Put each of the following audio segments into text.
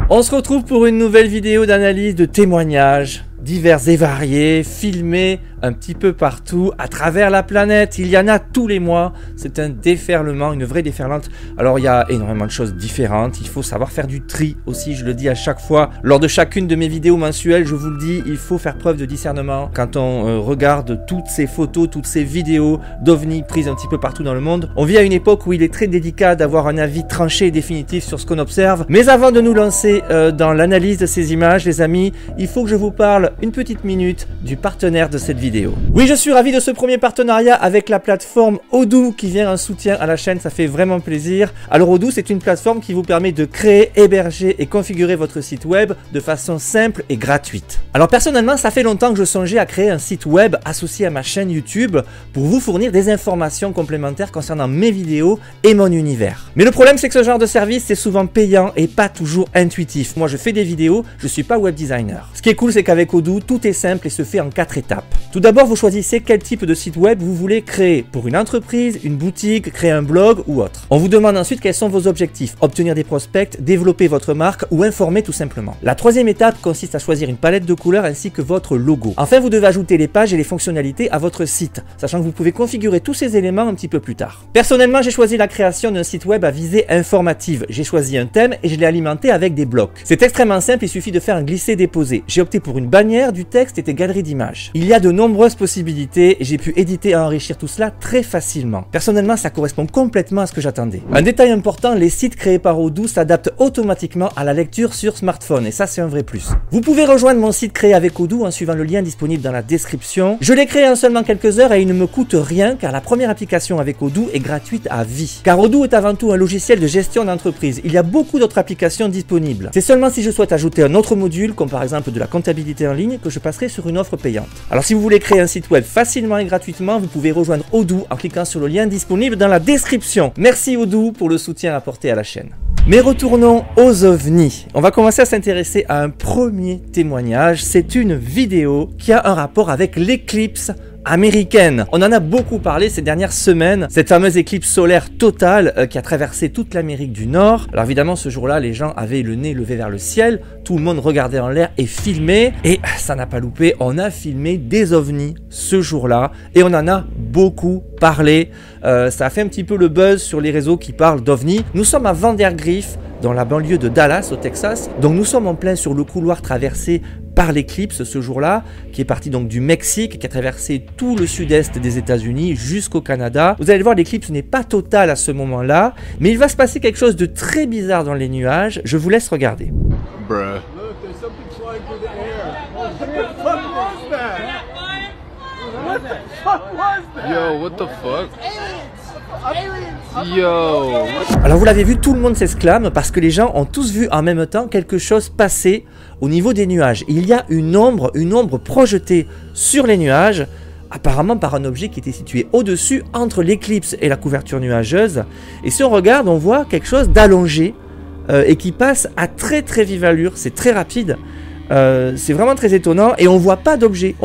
On se retrouve pour une nouvelle vidéo d'analyse de témoignages divers et variés, filmés un petit peu partout à travers la planète. Il y en a tous les mois, c'est un déferlement, une vraie déferlante. Alors il y a énormément de choses différentes, il faut savoir faire du tri aussi, je le dis à chaque fois. Lors de chacune de mes vidéos mensuelles, je vous le dis, il faut faire preuve de discernement. Quand on regarde toutes ces photos, toutes ces vidéos d'ovnis prises un petit peu partout dans le monde, on vit à une époque où il est très délicat d'avoir un avis tranché et définitif sur ce qu'on observe. Mais avant de nous lancer dans l'analyse de ces images, les amis, il faut que je vous parle une petite minute du partenaire de cette vidéo. Oui, je suis ravi de ce premier partenariat avec la plateforme Odoo qui vient en soutien à la chaîne, ça fait vraiment plaisir. Alors Odoo, c'est une plateforme qui vous permet de créer, héberger et configurer votre site web de façon simple et gratuite. Alors personnellement, ça fait longtemps que je songeais à créer un site web associé à ma chaîne YouTube pour vous fournir des informations complémentaires concernant mes vidéos et mon univers. Mais le problème, c'est que ce genre de service, c'est souvent payant et pas toujours intuitif. Moi, je fais des vidéos, je suis pas web designer. Ce qui est cool, c'est qu'avec Odoo, tout est simple et se fait en 4 étapes. Tout d'abord, vous choisissez quel type de site web vous voulez créer pour une entreprise, une boutique, créer un blog ou autre. On vous demande ensuite quels sont vos objectifs, obtenir des prospects, développer votre marque ou informer tout simplement. La troisième étape consiste à choisir une palette de couleurs ainsi que votre logo. Enfin, vous devez ajouter les pages et les fonctionnalités à votre site, sachant que vous pouvez configurer tous ces éléments un petit peu plus tard. Personnellement, j'ai choisi la création d'un site web à visée informative. J'ai choisi un thème et je l'ai alimenté avec des blocs. C'est extrêmement simple, il suffit de faire un glisser-déposer. J'ai opté pour une bannière, du texte et des galeries d'images. Il y a de nombreuses possibilités et j'ai pu éditer et enrichir tout cela très facilement. Personnellement, ça correspond complètement à ce que j'attendais. Un détail important, les sites créés par Odoo s'adaptent automatiquement à la lecture sur smartphone et ça, c'est un vrai plus. Vous pouvez rejoindre mon site créé avec Odoo en suivant le lien disponible dans la description. Je l'ai créé en seulement quelques heures et il ne me coûte rien car la première application avec Odoo est gratuite à vie. Car Odoo est avant tout un logiciel de gestion d'entreprise. Il y a beaucoup d'autres applications disponibles. C'est seulement si je souhaite ajouter un autre module, comme par exemple de la comptabilité en ligne, que je passerai sur une offre payante. Alors si vous voulez créer un site web facilement et gratuitement, vous pouvez rejoindre Odoo en cliquant sur le lien disponible dans la description. Merci Odoo pour le soutien apporté à la chaîne. Mais retournons aux ovnis. On va commencer à s'intéresser à un premier témoignage. C'est une vidéo qui a un rapport avec l'éclipse américaine. On en a beaucoup parlé ces dernières semaines, cette fameuse éclipse solaire totale qui a traversé toute l'Amérique du Nord. Alors évidemment, ce jour-là, les gens avaient le nez levé vers le ciel, tout le monde regardait en l'air et filmait, et ça n'a pas loupé, on a filmé des ovnis ce jour-là, et on en a beaucoup parlé. Ça a fait un petit peu le buzz sur les réseaux qui parlent d'ovnis. Nous sommes à Vandergrift, dans la banlieue de Dallas, au Texas, donc nous sommes en plein sur le couloir traversé par l'éclipse ce jour-là, qui est parti donc du Mexique, qui a traversé tout le sud-est des États-Unis jusqu'au Canada. Vous allez le voir, l'éclipse n'est pas totale à ce moment-là, mais il va se passer quelque chose de très bizarre dans les nuages. Je vous laisse regarder. Bruh. Look, there's something flying through the air. What the fuck was that? What the fuck was that? Yo, what the fuck? Yo. Alors vous l'avez vu, tout le monde s'exclame parce que les gens ont tous vu en même temps quelque chose passer au niveau des nuages. Il y a une ombre projetée sur les nuages, apparemment par un objet qui était situé au-dessus entre l'éclipse et la couverture nuageuse. Et si on regarde, on voit quelque chose d'allongé et qui passe à très très vive allure, c'est très rapide. C'est vraiment très étonnant et on voit pas d'objet,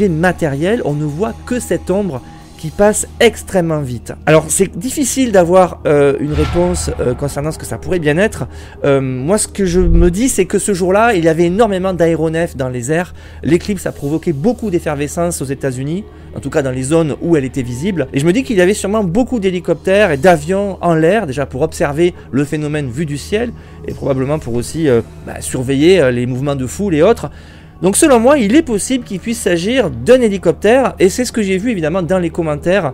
matériel, on ne voit que cette ombre qui passe extrêmement vite. Alors c'est difficile d'avoir une réponse concernant ce que ça pourrait bien être. Moi ce que je me dis, c'est que ce jour-là, il y avait énormément d'aéronefs dans les airs. L'éclipse a provoqué beaucoup d'effervescence aux États-Unis, en tout cas dans les zones où elle était visible. Et je me dis qu'il y avait sûrement beaucoup d'hélicoptères et d'avions en l'air, déjà pour observer le phénomène vu du ciel, et probablement pour aussi surveiller les mouvements de foule et autres. Donc selon moi, il est possible qu'il puisse s'agir d'un hélicoptère, et c'est ce que j'ai vu évidemment dans les commentaires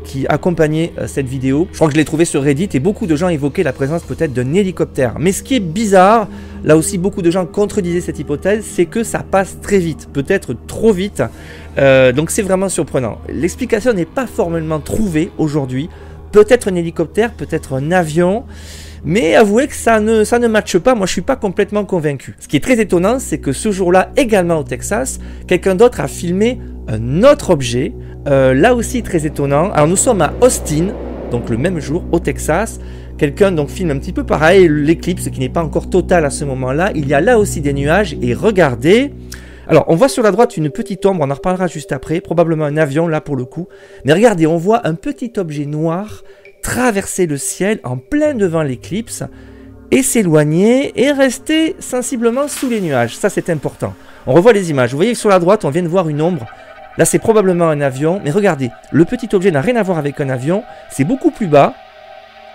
qui accompagnaient cette vidéo. Je crois que je l'ai trouvé sur Reddit et beaucoup de gens évoquaient la présence peut-être d'un hélicoptère. Mais ce qui est bizarre, là aussi beaucoup de gens contredisaient cette hypothèse, c'est que ça passe très vite, peut-être trop vite, donc c'est vraiment surprenant. L'explication n'est pas formellement trouvée aujourd'hui, peut-être un hélicoptère, peut-être un avion. Mais avouez que ça ne matche pas, moi je suis pas complètement convaincu. Ce qui est très étonnant, c'est que ce jour-là, également au Texas, quelqu'un d'autre a filmé un autre objet, là aussi très étonnant. Alors nous sommes à Austin, donc le même jour, au Texas. Quelqu'un donc filme un petit peu pareil, l'éclipse qui n'est pas encore totale à ce moment-là. Il y a là aussi des nuages et regardez. Alors on voit sur la droite une petite ombre, on en reparlera juste après, probablement un avion là pour le coup. Mais regardez, on voit un petit objet noir traverser le ciel en plein devant l'éclipse et s'éloigner et rester sensiblement sous les nuages. Ça, c'est important. On revoit les images. Vous voyez que sur la droite, on vient de voir une ombre. Là, c'est probablement un avion. Mais regardez, le petit objet n'a rien à voir avec un avion. C'est beaucoup plus bas.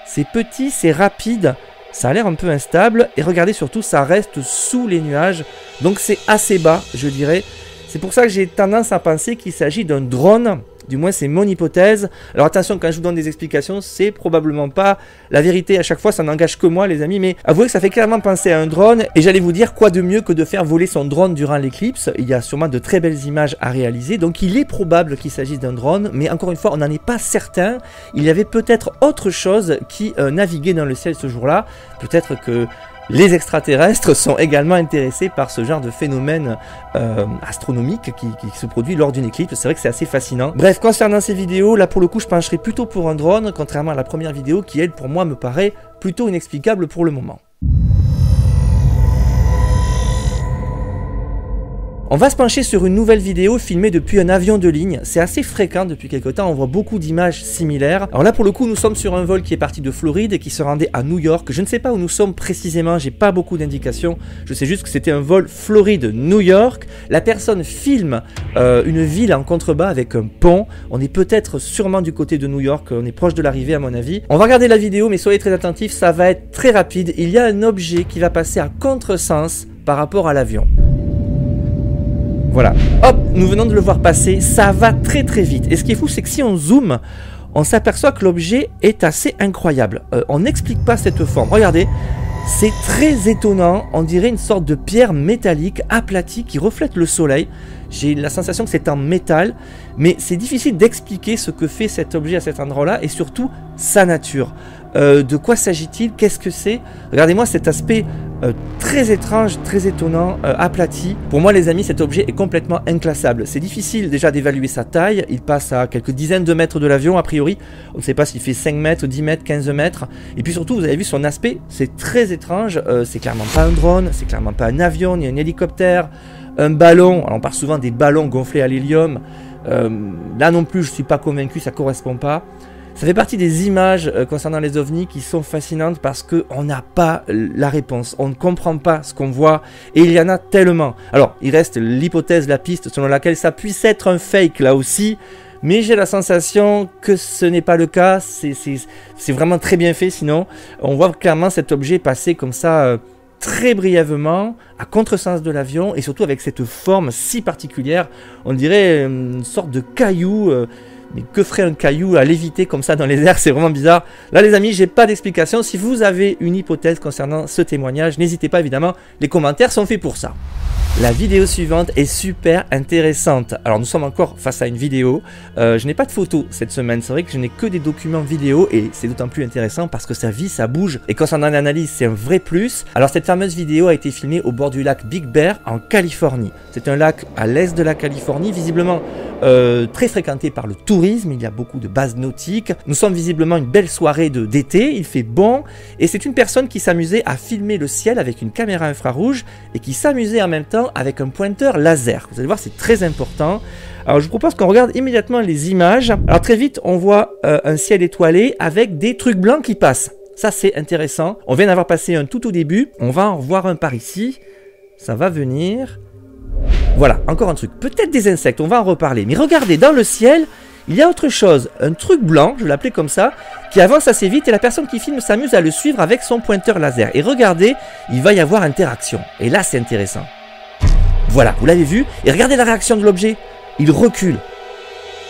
C'est petit, c'est rapide. Ça a l'air un peu instable. Et regardez surtout, ça reste sous les nuages. Donc, c'est assez bas, je dirais. C'est pour ça que j'ai tendance à penser qu'il s'agit d'un drone. Du moins, c'est mon hypothèse. Alors attention, quand je vous donne des explications, c'est probablement pas la vérité. À chaque fois, ça n'engage que moi, les amis. Mais avouez que ça fait clairement penser à un drone. Et j'allais vous dire, quoi de mieux que de faire voler son drone durant l'éclipse. Il y a sûrement de très belles images à réaliser. Donc il est probable qu'il s'agisse d'un drone. Mais encore une fois, on n'en est pas certain. Il y avait peut-être autre chose qui naviguait dans le ciel ce jour-là. Peut-être que les extraterrestres sont également intéressés par ce genre de phénomène astronomique qui se produit lors d'une éclipse. C'est vrai que c'est assez fascinant. Bref, concernant ces vidéos, là pour le coup je pencherai plutôt pour un drone, contrairement à la première vidéo qui elle pour moi me paraît plutôt inexplicable pour le moment. On va se pencher sur une nouvelle vidéo filmée depuis un avion de ligne. C'est assez fréquent depuis quelques temps, on voit beaucoup d'images similaires. Alors là pour le coup nous sommes sur un vol qui est parti de Floride et qui se rendait à New York. Je ne sais pas où nous sommes précisément, j'ai pas beaucoup d'indications. Je sais juste que c'était un vol Floride-New York. La personne filme une ville en contrebas avec un pont. On est peut-être sûrement du côté de New York, on est proche de l'arrivée à mon avis. On va regarder la vidéo mais soyez très attentifs, ça va être très rapide. Il y a un objet qui va passer à contresens par rapport à l'avion. Voilà, hop, nous venons de le voir passer, ça va très très vite. Et ce qui est fou, c'est que si on zoome, on s'aperçoit que l'objet est assez incroyable. On n'explique pas cette forme. Regardez, c'est très étonnant, on dirait une sorte de pierre métallique aplatie qui reflète le soleil. J'ai la sensation que c'est en métal, mais c'est difficile d'expliquer ce que fait cet objet à cet endroit-là et surtout sa nature. De quoi s'agit-il? Qu'est-ce que c'est? Regardez-moi cet aspect très étrange, très étonnant, aplati. Pour moi les amis, cet objet est complètement inclassable. C'est difficile déjà d'évaluer sa taille. Il passe à quelques dizaines de mètres de l'avion a priori. On ne sait pas s'il fait 5 mètres, 10 mètres, 15 mètres. Et puis surtout, vous avez vu son aspect, c'est très étrange. C'est clairement pas un drone, c'est clairement pas un avion, ni un hélicoptère. Un ballon, alors on parle souvent des ballons gonflés à l'hélium. Là non plus, je ne suis pas convaincu, ça ne correspond pas. Ça fait partie des images concernant les ovnis qui sont fascinantes parce qu'on n'a pas la réponse, on ne comprend pas ce qu'on voit et il y en a tellement. Alors, il reste l'hypothèse, la piste selon laquelle ça puisse être un fake là aussi, mais j'ai la sensation que ce n'est pas le cas, c'est vraiment très bien fait sinon. On voit clairement cet objet passer comme ça très brièvement à contresens de l'avion et surtout avec cette forme si particulière, on dirait une sorte de caillou. Mais que ferait un caillou à léviter comme ça dans les airs? C'est vraiment bizarre. Là les amis, j'ai pas d'explication. Si vous avez une hypothèse concernant ce témoignage, n'hésitez pas évidemment. Les commentaires sont faits pour ça. La vidéo suivante est super intéressante. Alors nous sommes encore face à une vidéo. Je n'ai pas de photos cette semaine. C'est vrai que je n'ai que des documents vidéo et c'est d'autant plus intéressant parce que ça vit, ça bouge. Et concernant l'analyse, c'est un vrai plus. Alors cette fameuse vidéo a été filmée au bord du lac Big Bear en Californie. C'est un lac à l'est de la Californie, visiblement très fréquenté par le tourisme. Il y a beaucoup de bases nautiques. Nous sommes visiblement une belle soirée d'été. Il fait bon et c'est une personne qui s'amusait à filmer le ciel avec une caméra infrarouge et qui s'amusait en même temps avec un pointeur laser. Vous allez voir, c'est très important. Alors je vous propose qu'on regarde immédiatement les images. Alors très vite, on voit un ciel étoilé avec des trucs blancs qui passent. Ça c'est intéressant. On vient d'avoir passé un tout au début. On va en revoir un par ici. Ça va venir. Voilà, encore un truc. Peut-être des insectes, on va en reparler. Mais regardez, dans le ciel, il y a autre chose. Un truc blanc, je vais l'appeler comme ça, qui avance assez vite et la personne qui filme s'amuse à le suivre avec son pointeur laser. Et regardez, il va y avoir interaction. Et là, c'est intéressant. Voilà, vous l'avez vu. Et regardez la réaction de l'objet. Il recule.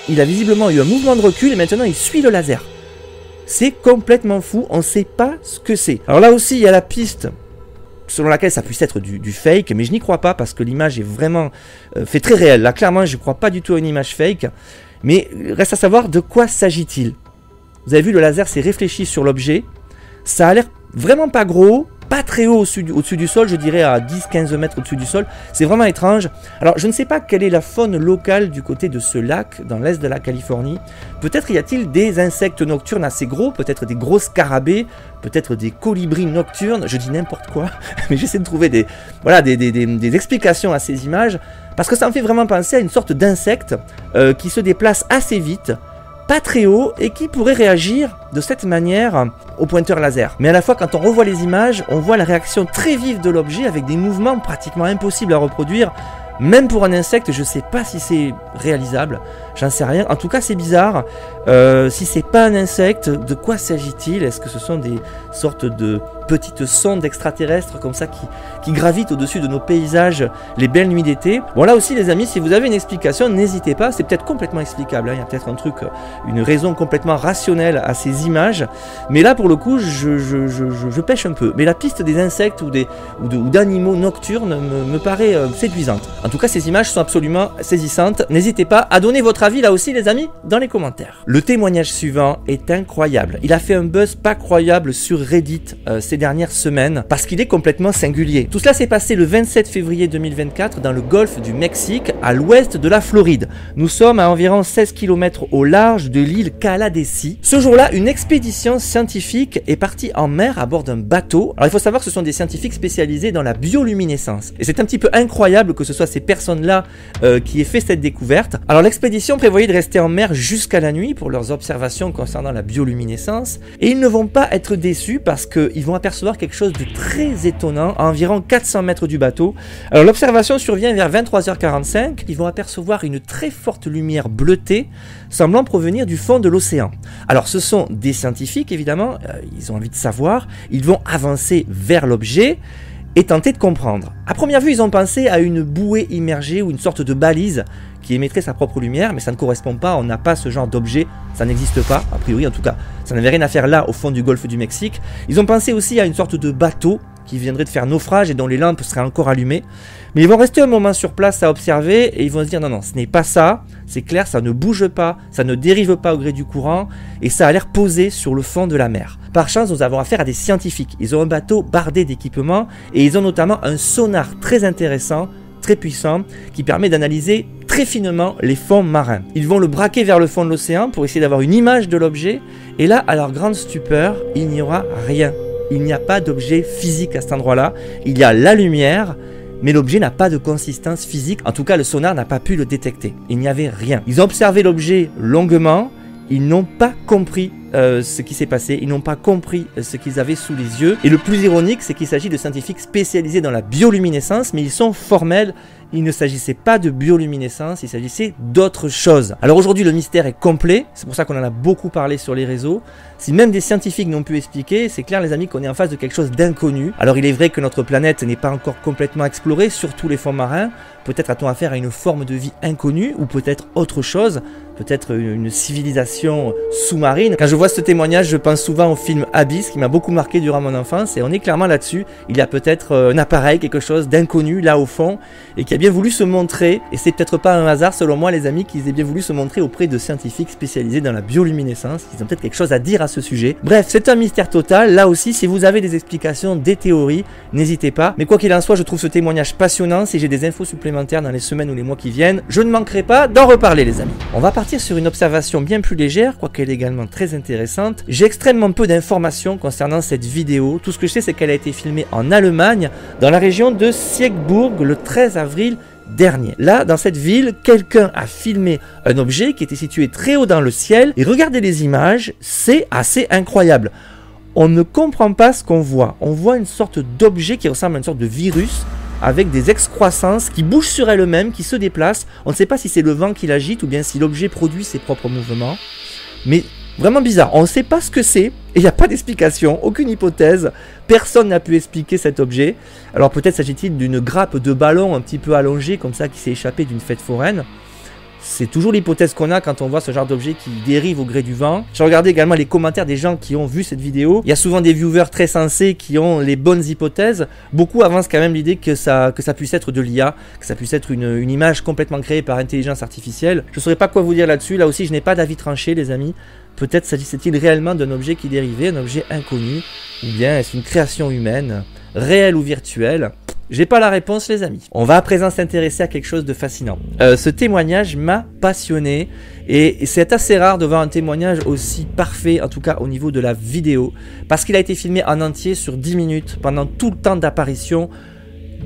Il a visiblement eu un mouvement de recul et maintenant il suit le laser. C'est complètement fou, on ne sait pas ce que c'est. Alors là aussi, il y a la piste selon laquelle ça puisse être du fake, mais je n'y crois pas parce que l'image est vraiment fait très réelle. Là, clairement, je ne crois pas du tout à une image fake. Mais reste à savoir de quoi s'agit-il. Vous avez vu, le laser s'est réfléchi sur l'objet. Ça a l'air vraiment pas gros, pas très haut au-dessus du sol, je dirais à 10-15 mètres au-dessus du sol. C'est vraiment étrange. Alors, je ne sais pas quelle est la faune locale du côté de ce lac, dans l'est de la Californie. Peut-être y a-t-il des insectes nocturnes assez gros, peut-être des gros scarabées, peut-être des colibris nocturnes. Je dis n'importe quoi, mais j'essaie de trouver des explications à ces images, parce que ça me fait vraiment penser à une sorte d'insecte qui se déplace assez vite, pas très haut et qui pourrait réagir de cette manière au pointeur laser. Mais à la fois, quand on revoit les images, on voit la réaction très vive de l'objet avec des mouvements pratiquement impossibles à reproduire. Même pour un insecte, je sais pas si c'est réalisable, j'en sais rien. En tout cas, c'est bizarre. Si c'est pas un insecte, de quoi s'agit-il? Est-ce que ce sont des sortes de petites sondes extraterrestres comme ça qui gravitent au-dessus de nos paysages les belles nuits d'été? Bon, là aussi, les amis, si vous avez une explication, n'hésitez pas. C'est peut-être complètement explicable, hein. Il y a peut-être un truc, une raison complètement rationnelle à ces images. Mais là, pour le coup, je pêche un peu. Mais la piste des insectes ou d'animaux nocturnes me paraît séduisante. En tout cas, ces images sont absolument saisissantes. N'hésitez pas à donner votre avis là aussi, les amis, dans les commentaires. Le témoignage suivant est incroyable. Il a fait un buzz pas croyable sur Reddit ces dernières semaines parce qu'il est complètement singulier. Tout cela s'est passé le 27 février 2024 dans le golfe du Mexique, à l'ouest de la Floride. Nous sommes à environ 16 km au large de l'île Caladesi. Ce jour-là, une expédition scientifique est partie en mer à bord d'un bateau. Alors il faut savoir que ce sont des scientifiques spécialisés dans la bioluminescence. Et c'est un petit peu incroyable que ce soit ces personnes-là qui aient fait cette découverte. Alors l'expédition prévoyait de rester en mer jusqu'à la nuit pour leurs observations concernant la bioluminescence. Et ils ne vont pas être déçus parce qu'ils vont apercevoir quelque chose de très étonnant à environ 400 mètres du bateau. Alors l'observation survient vers 23h45. Ils vont apercevoir une très forte lumière bleutée semblant provenir du fond de l'océan. Alors ce sont des scientifiques évidemment, ils ont envie de savoir, ils vont avancer vers l'objet et tenter de comprendre. À première vue, ils ont pensé à une bouée immergée ou une sorte de balise qui émettrait sa propre lumière, mais ça ne correspond pas, on n'a pas ce genre d'objet, ça n'existe pas, a priori en tout cas, ça n'avait rien à faire là au fond du golfe du Mexique. Ils ont pensé aussi à une sorte de bateau qui viendrait de faire naufrage et dont les lampes seraient encore allumées. Mais ils vont rester un moment sur place à observer et ils vont se dire non, non, ce n'est pas ça, c'est clair, ça ne bouge pas, ça ne dérive pas au gré du courant et ça a l'air posé sur le fond de la mer. Par chance, nous avons affaire à des scientifiques. Ils ont un bateau bardé d'équipements et ils ont notamment un sonar très intéressant, très puissant, qui permet d'analyser très finement les fonds marins. Ils vont le braquer vers le fond de l'océan pour essayer d'avoir une image de l'objet et là, à leur grande stupeur, il n'y aura rien. Il n'y a pas d'objet physique à cet endroit-là. Il y a la lumière, mais l'objet n'a pas de consistance physique. En tout cas, le sonar n'a pas pu le détecter. Il n'y avait rien. Ils ont observé l'objet longuement. Ils n'ont pas compris ce qui s'est passé. Ils n'ont pas compris ce qu'ils avaient sous les yeux. Et le plus ironique, c'est qu'il s'agit de scientifiques spécialisés dans la bioluminescence, mais ils sont formels. Il ne s'agissait pas de bioluminescence, il s'agissait d'autre chose. Alors aujourd'hui, le mystère est complet. C'est pour ça qu'on en a beaucoup parlé sur les réseaux. Si même des scientifiques n'ont pu expliquer, c'est clair les amis qu'on est en face de quelque chose d'inconnu. Alors il est vrai que notre planète n'est pas encore complètement explorée, surtout les fonds marins. Peut-être a-t-on affaire à une forme de vie inconnue ou peut-être autre chose, peut-être une civilisation sous-marine. Quand je vois ce témoignage, je pense souvent au film Abyss qui m'a beaucoup marqué durant mon enfance et on est clairement là-dessus. Il y a peut-être un appareil, quelque chose d'inconnu là au fond et qui a bien voulu se montrer, et c'est peut-être pas un hasard selon moi les amis qu'ils aient bien voulu se montrer auprès de scientifiques spécialisés dans la bioluminescence. Ils ont peut-être quelque chose à dire à ce sujet. Bref, c'est un mystère total. Là aussi, si vous avez des explications, des théories, n'hésitez pas. Mais quoi qu'il en soit, je trouve ce témoignage passionnant. Si j'ai des infos supplémentaires dans les semaines ou les mois qui viennent, je ne manquerai pas d'en reparler les amis. On va partir sur une observation bien plus légère, quoiqu'elle est également très intéressante. J'ai extrêmement peu d'informations concernant cette vidéo. Tout ce que je sais, c'est qu'elle a été filmée en Allemagne, dans la région de Siegburg, le 13 avril dernier. Là, dans cette ville, quelqu'un a filmé un objet qui était situé très haut dans le ciel. Et regardez les images, c'est assez incroyable. On ne comprend pas ce qu'on voit. On voit une sorte d'objet qui ressemble à une sorte de virus avec des excroissances qui bougent sur elles-mêmes, qui se déplacent. On ne sait pas si c'est le vent qui l'agite ou bien si l'objet produit ses propres mouvements. Mais vraiment bizarre. On ne sait pas ce que c'est et il n'y a pas d'explication, aucune hypothèse. Personne n'a pu expliquer cet objet. Alors peut-être s'agit-il d'une grappe de ballon un petit peu allongée comme ça qui s'est échappée d'une fête foraine. C'est toujours l'hypothèse qu'on a quand on voit ce genre d'objet qui dérive au gré du vent. J'ai regardé également les commentaires des gens qui ont vu cette vidéo. Il y a souvent des viewers très sensés qui ont les bonnes hypothèses. Beaucoup avancent quand même l'idée que ça puisse être de l'IA, que ça puisse être une image complètement créée par intelligence artificielle. Je ne saurais pas quoi vous dire là-dessus. Là aussi, je n'ai pas d'avis tranché, les amis. Peut-être s'agissait-il réellement d'un objet qui dérivait, un objet inconnu, ou bien est-ce une création humaine, réelle ou virtuelle? J'ai pas la réponse les amis. On va à présent s'intéresser à quelque chose de fascinant. Ce témoignage m'a passionné et c'est assez rare de voir un témoignage aussi parfait, en tout cas au niveau de la vidéo, parce qu'il a été filmé en entier sur 10 minutes pendant tout le temps d'apparition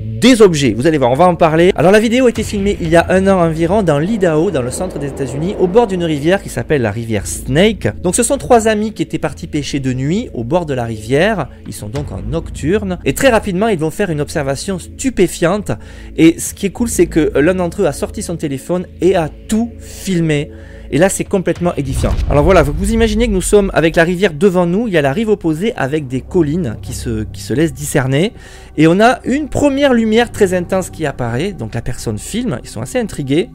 des objets. Vous allez voir, on va en parler. Alors la vidéo a été filmée il y a 1 an environ dans l'Idaho, dans le centre des États-Unis, au bord d'une rivière qui s'appelle la rivière Snake. Donc ce sont 3 amis qui étaient partis pêcher de nuit au bord de la rivière. Ils sont donc en nocturne. Et très rapidement, ils vont faire une observation stupéfiante. Et ce qui est cool, c'est que l'un d'entre eux a sorti son téléphone et a tout filmé. Et là, c'est complètement édifiant. Alors voilà, vous imaginez que nous sommes avec la rivière devant nous. Il y a la rive opposée avec des collines qui se laissent discerner. Et on a une première lumière très intense qui apparaît. Donc la personne filme. Ils sont assez intrigués.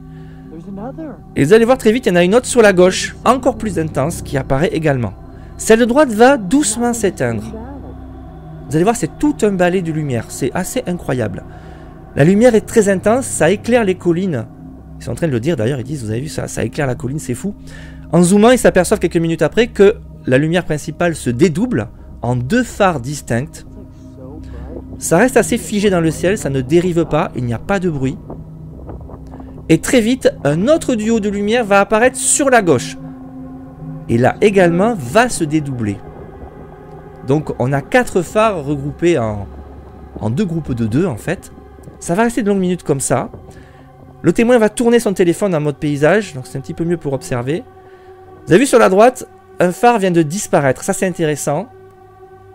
Et vous allez voir très vite, il y en a une autre sur la gauche, encore plus intense, qui apparaît également. Celle de droite va doucement s'éteindre. Vous allez voir, c'est tout un balai de lumière. C'est assez incroyable. La lumière est très intense. Ça éclaire les collines. Ils sont en train de le dire d'ailleurs, ils disent, vous avez vu ça, ça éclaire la colline, c'est fou. En zoomant, ils s'aperçoivent quelques minutes après que la lumière principale se dédouble en 2 phares distincts. Ça reste assez figé dans le ciel, ça ne dérive pas, il n'y a pas de bruit. Et très vite, un autre duo de lumière va apparaître sur la gauche. Et là également, va se dédoubler. Donc on a 4 phares regroupés en 2 groupes de 2 en fait. Ça va rester de longues minutes comme ça. Le témoin va tourner son téléphone en mode paysage, donc c'est un petit peu mieux pour observer. Vous avez vu sur la droite, un phare vient de disparaître, ça c'est intéressant.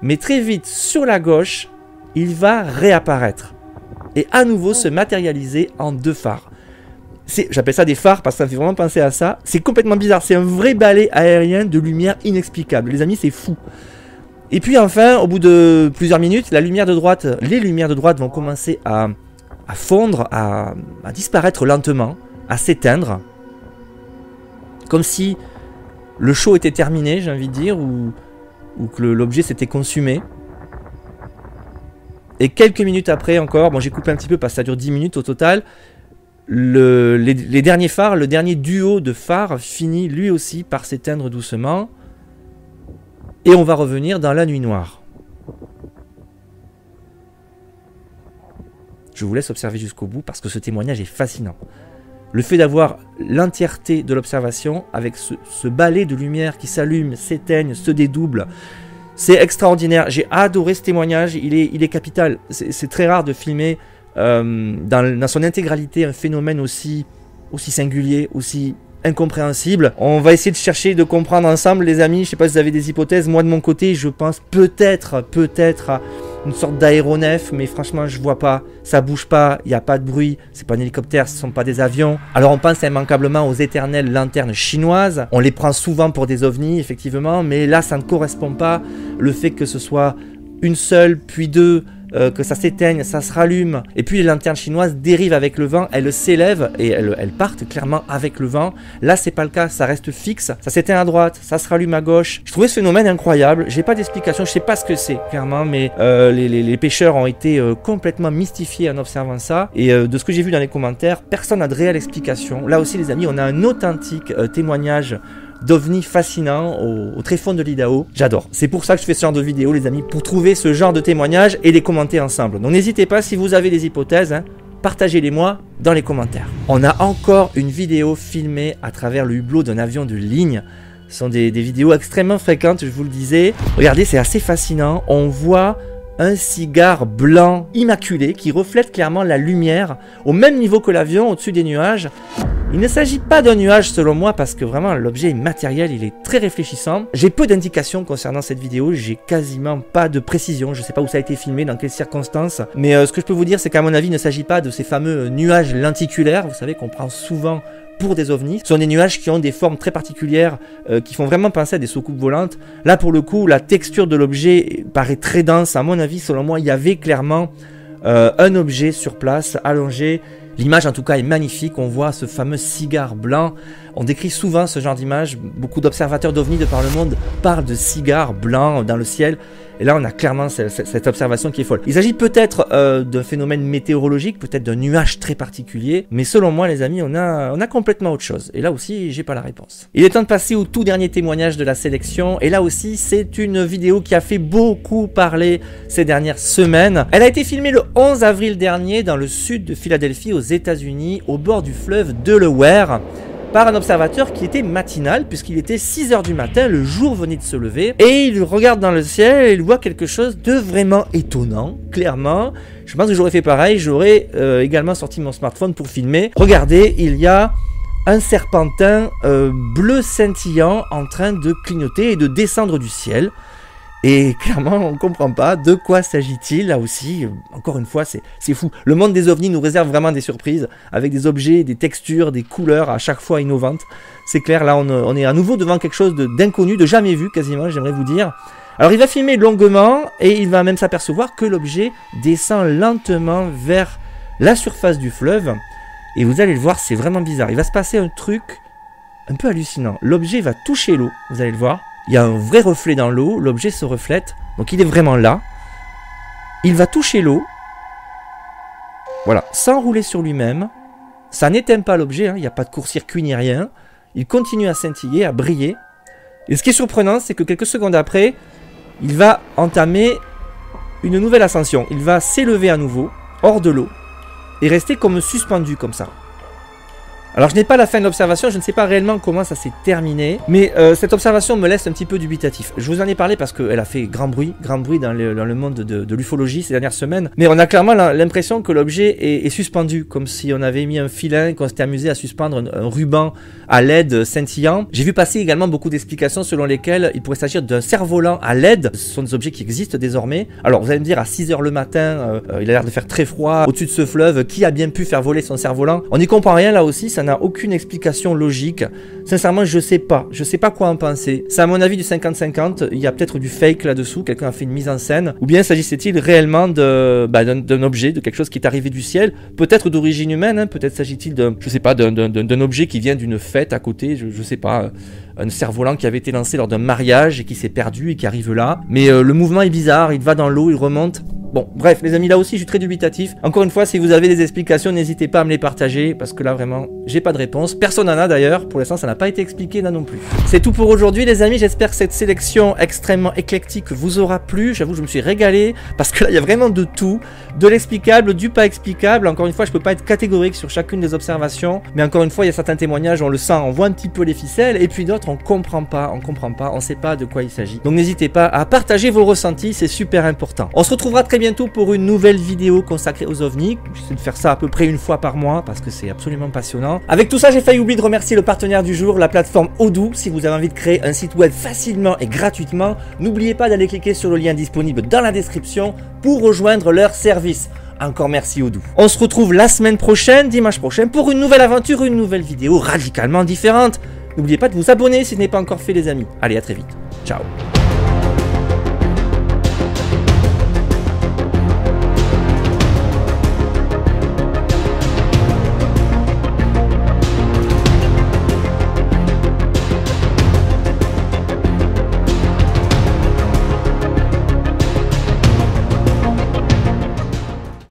Mais très vite, sur la gauche, il va réapparaître. Et à nouveau se matérialiser en 2 phares. J'appelle ça des phares parce que ça me fait vraiment penser à ça. C'est complètement bizarre, c'est un vrai balai aérien de lumière inexplicable. Les amis, c'est fou. Et puis enfin, au bout de plusieurs minutes, les lumières de droite vont commencer à fondre, à disparaître lentement, à s'éteindre. Comme si le show était terminé, j'ai envie de dire, ou que l'objet s'était consumé. Et quelques minutes après encore, bon j'ai coupé un petit peu parce que ça dure 10 minutes au total, les derniers phares, le dernier duo de phares finit lui aussi par s'éteindre doucement. Et on va revenir dans la nuit noire. Je vous laisse observer jusqu'au bout parce que ce témoignage est fascinant. Le fait d'avoir l'entièreté de l'observation avec ce balai de lumière qui s'allume, s'éteigne, se dédouble, c'est extraordinaire. J'ai adoré ce témoignage, il est capital. C'est très rare de filmer dans son intégralité un phénomène aussi singulier, aussi incompréhensible. On va essayer de chercher, de comprendre ensemble les amis. Je ne sais pas si vous avez des hypothèses. Moi de mon côté, je pense peut-être à une sorte d'aéronef, mais franchement je vois pas, ça bouge pas, il n'y a pas de bruit, c'est pas un hélicoptère, ce sont pas des avions. Alors on pense immanquablement aux éternelles lanternes chinoises, on les prend souvent pour des ovnis effectivement, mais là ça ne correspond pas. Le fait que ce soit une seule, puis 2, que ça s'éteigne, ça se rallume, et puis les lanternes chinoises dérivent avec le vent, elles s'élèvent et elles partent clairement avec le vent. Là c'est pas le cas, ça reste fixe, ça s'éteint à droite, ça se rallume à gauche. Je trouvais ce phénomène incroyable, j'ai pas d'explication, je sais pas ce que c'est clairement, mais les pêcheurs ont été complètement mystifiés en observant ça, et de ce que j'ai vu dans les commentaires, personne n'a de réelle explication. Là aussi les amis, on a un authentique témoignage d'ovnis fascinant au très fond de l'Idaho. J'adore. C'est pour ça que je fais ce genre de vidéo les amis, pour trouver ce genre de témoignages et les commenter ensemble. Donc n'hésitez pas, si vous avez des hypothèses, partagez-les moi dans les commentaires. On a encore une vidéo filmée à travers le hublot d'un avion de ligne. Ce sont des vidéos extrêmement fréquentes, je vous le disais. Regardez, c'est assez fascinant. On voit un cigare blanc immaculé qui reflète clairement la lumière au même niveau que l'avion au-dessus des nuages. Il ne s'agit pas d'un nuage selon moi parce que vraiment l'objet est matériel, il est très réfléchissant. J'ai peu d'indications concernant cette vidéo, j'ai quasiment pas de précision, je sais pas où ça a été filmé, dans quelles circonstances. Mais ce que je peux vous dire c'est qu'à mon avis il ne s'agit pas de ces fameux nuages lenticulaires, vous savez qu'on prend souvent pour des ovnis. Ce sont des nuages qui ont des formes très particulières, qui font vraiment penser à des soucoupes volantes. Là pour le coup la texture de l'objet paraît très dense, à mon avis selon moi il y avait clairement un objet sur place, allongé. L'image en tout cas est magnifique, on voit ce fameux cigare blanc. On décrit souvent ce genre d'image, beaucoup d'observateurs d'ovnis de par le monde parlent de cigares blancs dans le ciel. Et là on a clairement cette observation qui est folle. Il s'agit peut-être d'un phénomène météorologique, peut-être d'un nuage très particulier. Mais selon moi les amis, on a complètement autre chose. Et là aussi j'ai pas la réponse. Il est temps de passer au tout dernier témoignage de la sélection. Et là aussi c'est une vidéo qui a fait beaucoup parler ces dernières semaines. Elle a été filmée le 11 avril dernier dans le sud de Philadelphie aux États-Unis, au bord du fleuve Delaware. par un observateur qui était matinal, puisqu'il était 6 h du matin, le jour venait de se lever, et il regarde dans le ciel et il voit quelque chose de vraiment étonnant, clairement. Je pense que j'aurais fait pareil, j'aurais également sorti mon smartphone pour filmer. Regardez, il y a un serpentin bleu scintillant en train de clignoter et de descendre du ciel. Et clairement, on ne comprend pas de quoi s'agit-il. Là aussi, encore une fois, c'est fou. Le monde des ovnis nous réserve vraiment des surprises, avec des objets, des textures, des couleurs à chaque fois innovantes. C'est clair, là, on est à nouveau devant quelque chose d'inconnu, de jamais vu quasiment, j'aimerais vous dire. Alors, il va filmer longuement, et il va même s'apercevoir que l'objet descend lentement vers la surface du fleuve. Et vous allez le voir, c'est vraiment bizarre. Il va se passer un truc un peu hallucinant. L'objet va toucher l'eau, vous allez le voir. Il y a un vrai reflet dans l'eau, l'objet se reflète, donc il est vraiment là. Il va toucher l'eau, voilà, sans rouler sur lui-même. Ça n'éteint pas l'objet, hein, il n'y a pas de court-circuit ni rien. Il continue à scintiller, à briller. Et ce qui est surprenant, c'est que quelques secondes après, il va entamer une nouvelle ascension. Il va s'élever à nouveau, hors de l'eau, et rester comme suspendu comme ça. Alors je n'ai pas la fin de l'observation, je ne sais pas réellement comment ça s'est terminé, mais cette observation me laisse un petit peu dubitatif. Je vous en ai parlé parce qu'elle a fait grand bruit dans le monde de l'ufologie ces dernières semaines, mais on a clairement l'impression que l'objet est suspendu, comme si on avait mis un filin, qu'on s'était amusé à suspendre un ruban à LED scintillant. J'ai vu passer également beaucoup d'explications selon lesquelles il pourrait s'agir d'un cerf-volant à LED. Ce sont des objets qui existent désormais. Alors vous allez me dire, à 6 h le matin, il a l'air de faire très froid au-dessus de ce fleuve, qui a bien pu faire voler son cerf-volant? On n'y comprend rien là aussi, ça n'a aucune explication logique. Sincèrement, je sais pas quoi en penser. C'est à mon avis du 50-50, il y a peut-être du fake là-dessous, quelqu'un a fait une mise en scène, ou bien s'agissait-il réellement d'un objet, de quelque chose qui est arrivé du ciel, peut-être d'origine humaine, hein, peut-être s'agit-il d'un objet qui vient d'une fête à côté, je sais pas, un cerf-volant qui avait été lancé lors d'un mariage et qui s'est perdu et qui arrive là. Mais le mouvement est bizarre, il va dans l'eau, il remonte. Bon, bref, les amis, là aussi, je suis très dubitatif. Encore une fois, si vous avez des explications, n'hésitez pas à me les partager, parce que là, vraiment, j'ai pas de réponse. Personne n'en a d'ailleurs. Pour l'instant, ça n'a pas été expliqué là non plus. C'est tout pour aujourd'hui, les amis. J'espère que cette sélection extrêmement éclectique vous aura plu. J'avoue, je me suis régalé, parce que là, il y a vraiment de tout. De l'explicable, du pas explicable. Encore une fois, je peux pas être catégorique sur chacune des observations. Mais encore une fois, il y a certains témoignages, on le sent, on voit un petit peu les ficelles. Et puis d'autres, on comprend pas, on sait pas de quoi il s'agit. Donc n'hésitez pas à partager vos ressentis, c'est super important. On se retrouvera très bientôt pour une nouvelle vidéo consacrée aux ovnis. J'essaie de faire ça à peu près une fois par mois parce que c'est absolument passionnant. Avec tout ça, j'ai failli oublier de remercier le partenaire du jour, la plateforme Odoo. Si vous avez envie de créer un site web facilement et gratuitement, n'oubliez pas d'aller cliquer sur le lien disponible dans la description pour rejoindre leur service. Encore merci Odoo. On se retrouve la semaine prochaine, dimanche prochain, pour une nouvelle aventure, une nouvelle vidéo radicalement différente. N'oubliez pas de vous abonner si ce n'est pas encore fait, les amis. Allez, à très vite. Ciao.